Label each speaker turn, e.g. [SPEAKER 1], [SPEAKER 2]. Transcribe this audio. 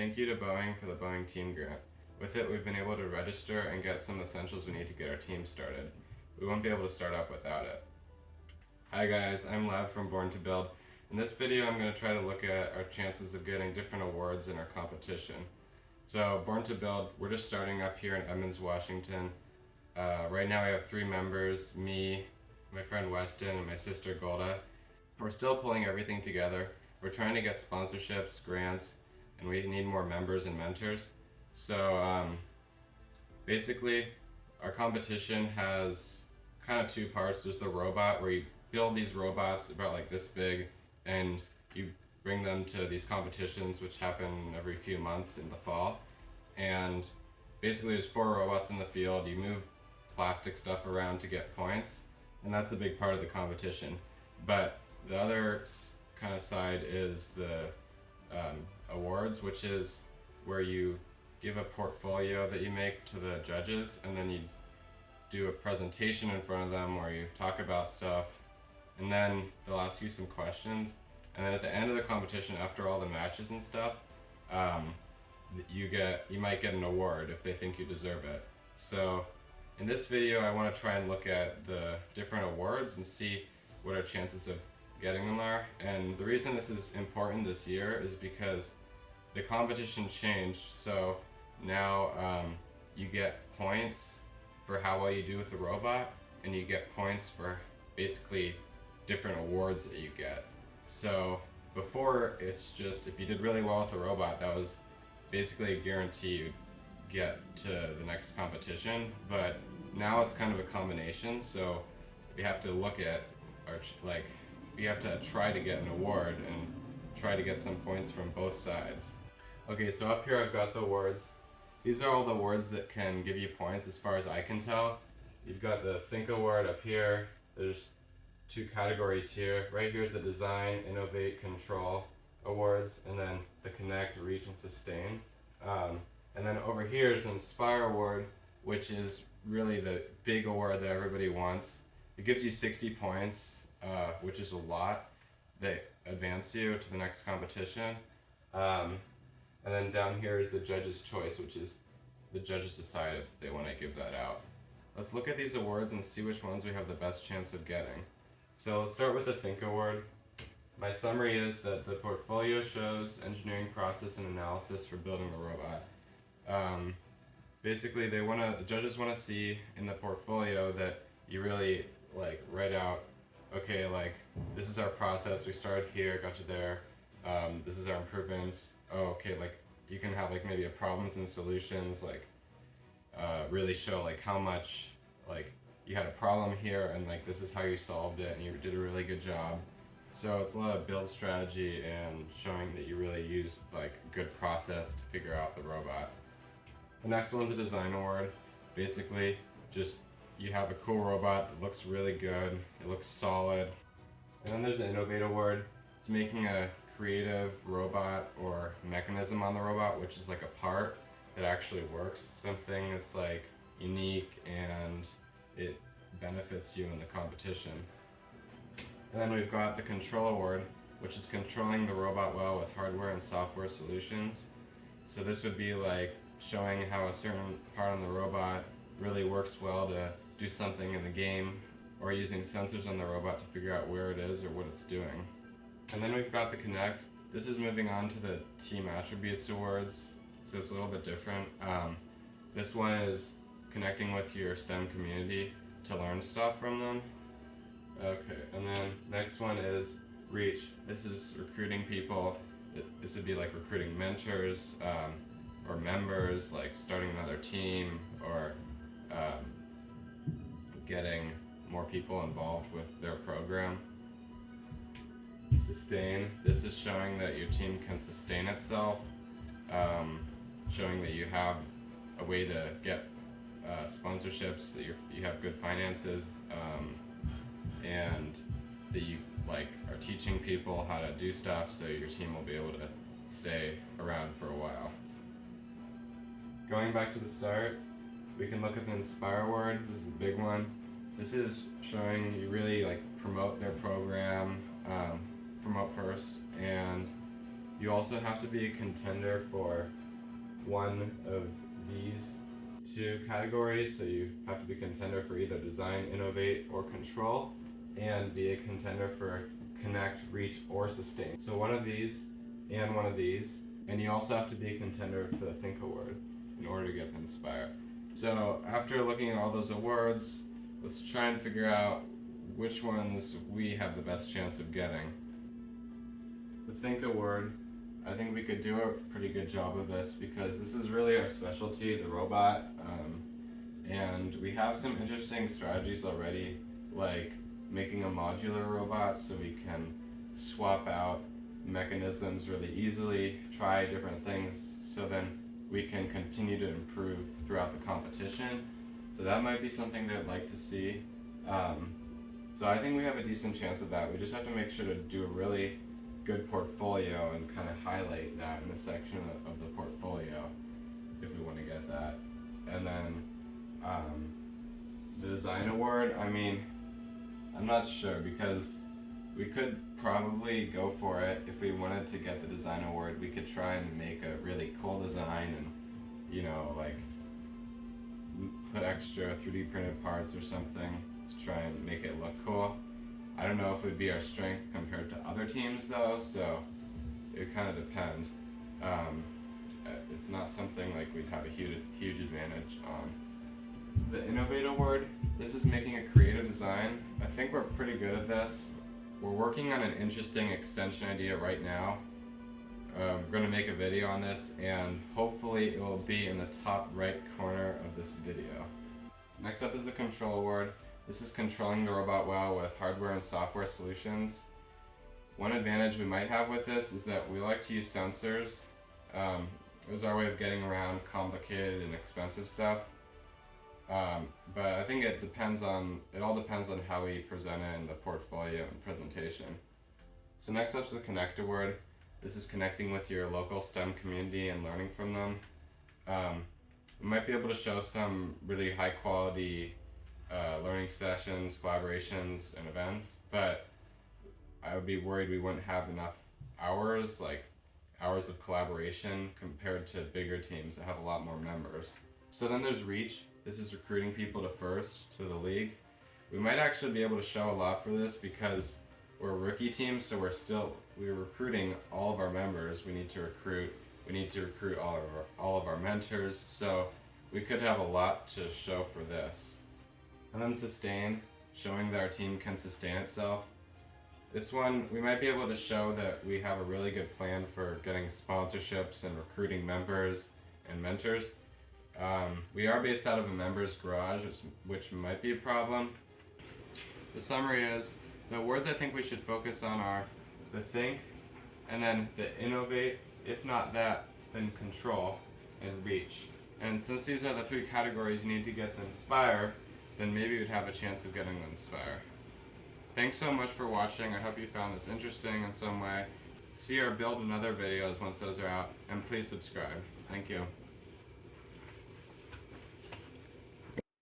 [SPEAKER 1] Thank you to Boeing for the Boeing Team Grant. With it, we've been able to register and get some essentials we need to get our team started. We won't be able to start up without it. Hi guys, I'm Lav from Born to Build. In this video, I'm going to try to look at our chances of getting different awards in our competition. So, Born to Build, we're just starting up here in Edmonds, Washington. Right now, I have 3 members, me, my friend Weston, and my sister Golda. We're still pulling everything together. We're trying to get sponsorships, grants, and we need more members and mentors. So basically, our competition has kind of 2 parts. There's the robot, where you build these robots about like this big, and you bring them to these competitions, which happen every few months in the fall. And basically, there's 4 robots in the field. You move plastic stuff around to get points, and that's a big part of the competition. But the other kind of side is the awards, which is where you give a portfolio that you make to the judges, and then you do a presentation in front of them where you talk about stuff, and then they'll ask you some questions, and then at the end of the competition, after all the matches and stuff, you might get an award if they think you deserve it. So in this video, I want to try and look at the different awards and see what our chances of getting them are. And the reason this is important this year is because the competition changed. So now you get points for how well you do with the robot, and you get points for basically different awards that you get. So before, it's just if you did really well with the robot, that was basically a guarantee you'd get to the next competition. But now it's kind of a combination, so we have to look at our we have to try to get an award and try to get some points from both sides. Okay, so up here I've got the awards. These are all the awards that can give you points as far as I can tell. You've got the Think Award up here. There's 2 categories here. Right here is the Design, Innovate, Control awards, and then the Connect, Reach, and Sustain. And then over here is Inspire Award, which is really the big award that everybody wants. It gives you 60 points, which is a lot. They advance you to the next competition. And then down here is the Judge's Choice, which is the judges decide if they want to give that out. Let's look at these awards and see which ones we have the best chance of getting. So let's start with the Think Award. My summary is that the portfolio shows engineering process and analysis for building the robot. Basically, the judges want to see in the portfolio that you really write out, okay, this is our process, we started here, got to there, this is our improvements. Oh, okay, you can have maybe a problems and solutions, really show how much you had a problem here, and this is how you solved it, and you did a really good job. So it's a lot of build strategy and showing that you really used good process to figure out the robot. The next one's a Design Award. Basically, just you have a cool robot that looks really good, it looks solid. And then there's an Innovate Award. It's making a creative robot or mechanism on the robot, which is a part that actually works, something that's unique and it benefits you in the competition. And then we've got the Control Award, which is controlling the robot well with hardware and software solutions. So this would be showing how a certain part on the robot really works well to do something in the game, or using sensors on the robot to figure out where it is or what it's doing. And then we've got the Connect. This is moving on to the Team Attributes Awards, so it's a little bit different. This one is connecting with your STEM community to learn stuff from them. Okay, and then next one is Reach. This is recruiting people. This would be recruiting mentors or members, starting another team, or getting more people involved with their program. Sustain. This is showing that your team can sustain itself, showing that you have a way to get sponsorships, that you have good finances, and that you are teaching people how to do stuff so your team will be able to stay around for a while. Going back to the start, we can look at the Inspire Award. This is the big one. This is showing you really promote their program, promote first, and You also have to be a contender for one of these two categories, so you have to be a contender for either design, innovate, or control, and be a contender for connect, reach, or sustain. So one of these and one of these, and you also have to be a contender for the Think Award in order to get Inspire. So after looking at all those awards, let's try and figure out which ones we have the best chance of getting. The Think Award, I think we could do a pretty good job of this because this is really our specialty, the robot, and we have some interesting strategies already, like making a modular robot so we can swap out mechanisms really easily, try different things, so then we can continue to improve throughout the competition. So that might be something that I'd like to see. So I think we have a decent chance of that. We just have to make sure to do a really good portfolio and kind of highlight that in a section of the portfolio if we want to get that. And then the design award, I mean, I'm not sure because we could probably go for it if we wanted to get the design award. We could try and make a really cool design and, you know, like put extra 3D printed parts or something to try and make it look cool. I don't know if it would be our strength compared to other teams though, so it would kind of depend. It's not something like we'd have a huge advantage on. The Innovate Award, this is making a creative design. I think we're pretty good at this. We're working on an interesting extension idea right now. We're going to make a video on this and hopefully it will be in the top right corner of this video. Next up is the Control Award. This is controlling the robot well with hardware and software solutions. One advantage we might have with this is that we like to use sensors. It was our way of getting around complicated and expensive stuff. But I think it all depends on how we present it in the portfolio and presentation. So next up is the Connect Award. This is connecting with your local STEM community and learning from them. We might be able to show some really high quality learning sessions, collaborations, and events, but I would be worried we wouldn't have enough hours, like hours of collaboration compared to bigger teams that have a lot more members. So then there's Reach. This is recruiting people to the league. We might actually be able to show a lot for this because we're a rookie team, so we're recruiting all of our members. We need to recruit all of our mentors, so we could have a lot to show for this. And then Sustain, showing that our team can sustain itself. This one, we might be able to show that we have a really good plan for getting sponsorships and recruiting members and mentors. We are based out of a member's garage, which might be a problem. The summary is, the awards I think we should focus on are the Think, and then the Innovate, if not that, then Control, and Reach. And since these are the three categories you need to get the Inspire, then maybe we'd have a chance of getting the Inspire. Thanks so much for watching. I hope you found this interesting in some way. See our Build and other videos once those are out, and please subscribe. Thank you.